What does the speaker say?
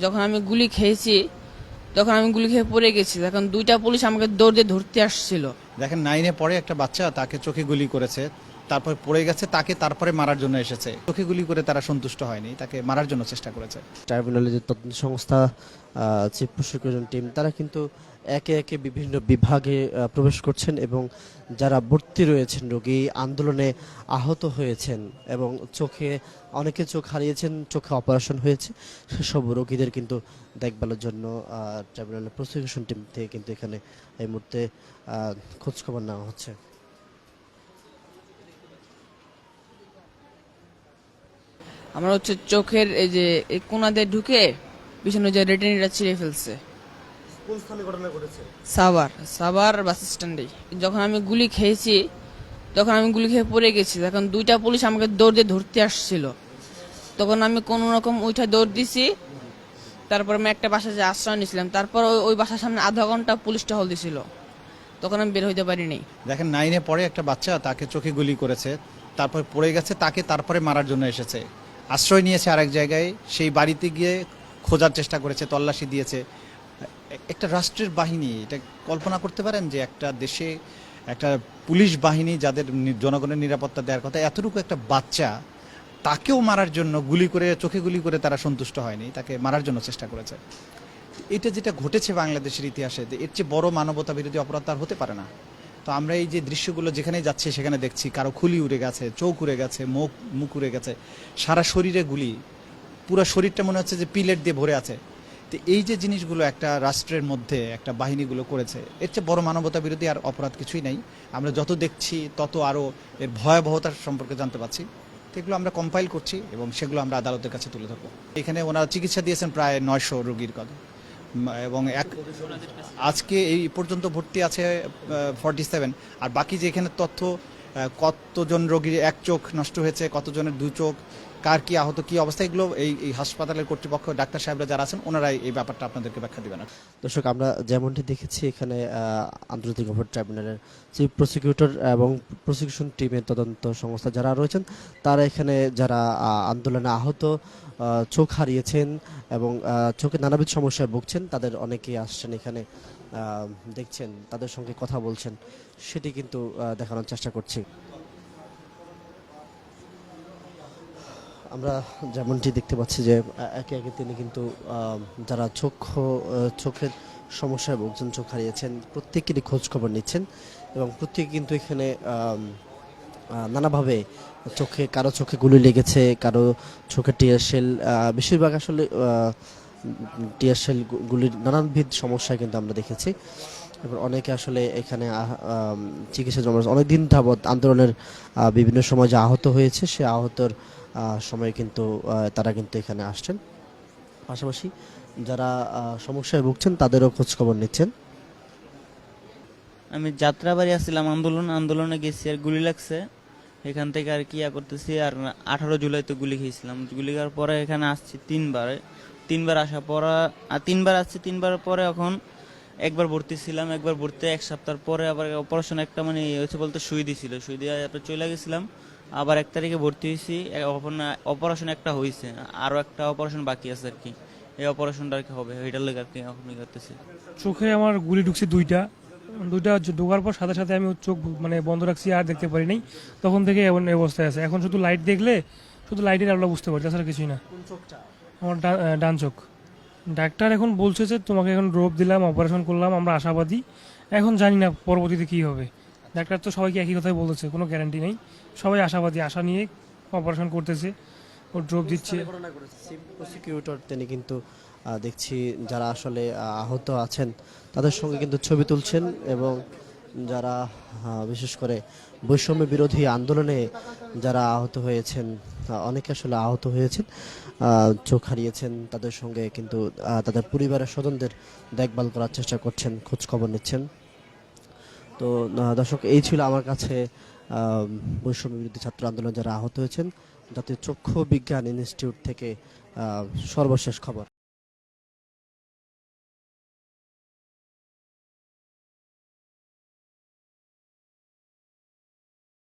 যখন আমি গুলি খেয়েছি তখন আমি গুলি খেয়ে পড়ে গেছি। তখন দুইটা পুলিশ আমাকে দৌড় দিয়ে ধরতে আসছিল। দেখেন 9-এ পড়ে একটা বাচ্চা, তাকে চোখে গুলি করেছে, তারপর পড়ে গেছে, তাকে তারপরে মারার জন্য এসেছে। চোখে গুলি করে তারা সন্তুষ্ট হয়নি, তাকে মারার জন্য চেষ্টা করেছে। ট্রাইব্যুনালের যে তদন্ত সংস্থা চিফ প্রসিকিউশন টিম তারা কিন্তু একে একে বিভিন্ন বিভাগে প্রবেশ করছেন এবং যারা ভর্তি রয়েছেন রোগী আন্দোলনে আহত হয়েছেন এবং অনেকে চোখ হারিয়েছেন, চোখে অপারেশন হয়েছে, সেসব রোগীদের কিন্তু দেখভালের জন্য ট্রাইব্যুনালের প্রসিকিউশন টিম থেকে কিন্তু এখানে এই মুহূর্তে খোঁজখবর নেওয়া হচ্ছে। আমার হচ্ছে চোখের এই যে এই কোনাতে ঢুকে পিছনে যে রেটিনাটা ছিঁড়ে ফেলছে। কোন স্থানে ঘটনা ঘটেছে? সাভার বাস স্ট্যান্ডে। যখন আমি গুলি খেয়েছি তখন আমি গুলি খেয়ে পড়ে গেছি। তখন দুইটা পুলিশ আমাকে দৌড় দিয়ে ধরতে আসছিল। তখন আমি কোনো রকম উঠে দৌড় দিছি। তারপর আমি একটা বাসায় যে আশ্রয় নিয়েছিলাম, তারপর ওই বাসার সামনে আধা ঘন্টা পুলিশ টহল দিছিল। তখন আমি বের হইতে পারিনি। দেখেন 9-এ পড়ে একটা বাচ্চা, তাকে চোখে গুলি করেছে, তারপর পড়ে গেছে, তাকে তারপরে মারার জন্য এসেছে। আশ্রয় নিয়েছে আরেক জায়গায়, সেই বাড়িতে গিয়ে খোঁজার চেষ্টা করেছে, তল্লাশি দিয়েছে। একটা রাষ্ট্রের বাহিনী, এটা কল্পনা করতে পারেন যে একটা দেশে একটা পুলিশ বাহিনী যাদের জনগণের নিরাপত্তা দেওয়ার কথা, এতটুকু একটা বাচ্চা তাকেও মারার জন্য গুলি করে, চোখে গুলি করে তারা সন্তুষ্ট হয়নি, তাকে মারার জন্য চেষ্টা করেছে। এটা যেটা ঘটেছে বাংলাদেশের ইতিহাসে, এর চেয়ে বড় মানবতা বিরোধী অপরাধ আর হতে পারে না। তো আমরা এই যে দৃশ্যগুলো যেখানে যাচ্ছে সেখানে দেখছি, কারো খুলি উড়ে গেছে, চোখ উড়ে গেছে, মুখ উড়ে গেছে, সারা শরীরে গুলি, পুরো শরীরটা মনে হচ্ছে যে পিলেট দিয়ে ভরে আছে। তো এই যে জিনিসগুলো একটা রাষ্ট্রের মধ্যে একটা বাহিনীগুলো করেছে, এর চেয়ে বড় মানবতা বিরোধী আর অপরাধ কিছুই নেই। আমরা যত দেখছি তত আরও এর ভয়াবহতার সম্পর্কে জানতে পারছি। তো এগুলো আমরা কম্পাইল করছি এবং সেগুলো আমরা আদালতের কাছে তুলে ধরবো। এখানে ওনারা চিকিৎসা দিয়েছেন প্রায় 900 রোগীর কথা, এবং আজকে এই পর্যন্ত ভর্তি আছে 47। আর বাকি যে এখানে তথ্য, কতজন রোগীর এক চোখ নষ্ট হয়েছে, কতজনের 2 চোখ, কার কি আহত, কি অবস্থা, এগুলো এই হাসপাতালের কর্তৃপক্ষ, ডাক্তার সাহেবরা যারা আছেন, ওনারাই এই ব্যাপারটা আপনাদেরকে ব্যাখ্যা দিবেন। দর্শক, আমরা যেমনটি দেখেছি এখানে আন্তর্জাতিক অপরাধ ট্রাইব্যুনালের চিফ প্রসিকিউটর এবং প্রসিকিউশন টিমের তদন্ত সংস্থা যারা রয়েছেন, তারা এখানে যারা আন্দোলনে আহত, চোখ হারিয়েছেন এবং চোখে নানাবিধ সমস্যায় ভুগছেন, তাদের অনেকেই আসছেন এখানে, দেখছেন, তাদের সঙ্গে কথা বলছেন, সেটি কিন্তু দেখানোর চেষ্টা করছি। আমরা যেমনটি দেখতে পাচ্ছি যে একে একে তিনি কিন্তু যারা চোখের সমস্যায় ভুগছেন, চোখ হারিয়েছেন, প্রত্যেকেরই খোঁজ খবর নিচ্ছেন এবং প্রত্যেকে কিন্তু এখানে নানাভাবে কারো চোখে গুলি লেগেছে, কারো চোখে টিয়ার শেল, বেশিরভাগ আসলে টিয়ার শেল গুলির নানানবিধ সমস্যা কিন্তু আমরা দেখেছি। এবার অনেকে আসলে এখানে চিকিৎসা জমা, অনেকদিন যাবৎ আন্দোলনের বিভিন্ন সময় যে আহত হয়েছে, সে আহতর সময় কিন্তু তারা কিন্তু এখানে আসছেন, পাশাপাশি যারা সমস্যায় ভুগছেন তাদেরও খোঁজ খবর নিচ্ছেন। আমি যাত্রাবাড়ি আসছিলাম, আন্দোলনে গেছি, আর গুলি লাগছে এখান থেকে, আর কি করতেছি। আর 18 জুলাই তো গুলি খেয়েছিলাম, গুলি খাওয়ার পরে এখানে আসছি তিনবার আসার পর, আর 3বার আসছি, 3বার পরে এখন একবার ভর্তি ছিলাম, একবার ভর্তি 1 সপ্তাহ পরে আবার অপারেশন একটা হয়েছে বলতে সুই দিছিল, সুই দিয়ে চলে গেছিলাম, আবার 1 তারিখে ভর্তি হয়েছি। অপারেশন একটা হয়েছে, আরও একটা অপারেশন বাকি আছে আর কি, এই অপারেশনটা আর কি হবে, ওইটার লেগে আর কি এখন করতেছি। চোখে আমার গুলি ঢুকছে দুইটা ঢোকার পর সাথে সাথে আমি চোখ বন্ধ রাখছি, আর দেখতে পারি নাই, তখন থেকে এমন অবস্থায় আছে। এখন শুধু লাইট দেখলে, শুধু লাইটের আলো বুঝতে পারি, তাছাড়া কিছুই না। আমার ডান চোখ। ডাক্তার এখন বলছে যে তোমাকে এখন ড্রপ দিলাম, অপারেশন করলাম, আমরা আশাবাদী। এখন জানি না পরবর্তীতে কি হবে। ডাক্তার তো সবাইকে একই কথাই বলেছে, কোনো গ্যারান্টি নেই, সবাই আশাবাদী, আশা নিয়ে অপারেশন করতেছে, ও ড্রপ দিচ্ছে। প্রসিকিউটর তিনি কিন্তু দেখছি যারা আসলে আহত আছেন তাদের সঙ্গে কিন্তু ছবি তুলছেন এবং যারা বিশেষ করে বৈষম্য বিরোধী আন্দোলনে যারা আহত হয়েছেন, অনেকে আসলে আহত হয়েছেন, চোখ হারিয়েছেন, তাদের সঙ্গে কিন্তু তাদের পরিবারের স্বজনদের দেখভাল করার চেষ্টা করছেন, খোঁজ খবর নিচ্ছেন। তো দর্শক, এই ছিল আমার কাছে বৈষম্য বিরোধী ছাত্র আন্দোলন যারা আহত হয়েছেন জাতীয় চক্ষু বিজ্ঞান ইনস্টিটিউট থেকে সর্বশেষ খবর।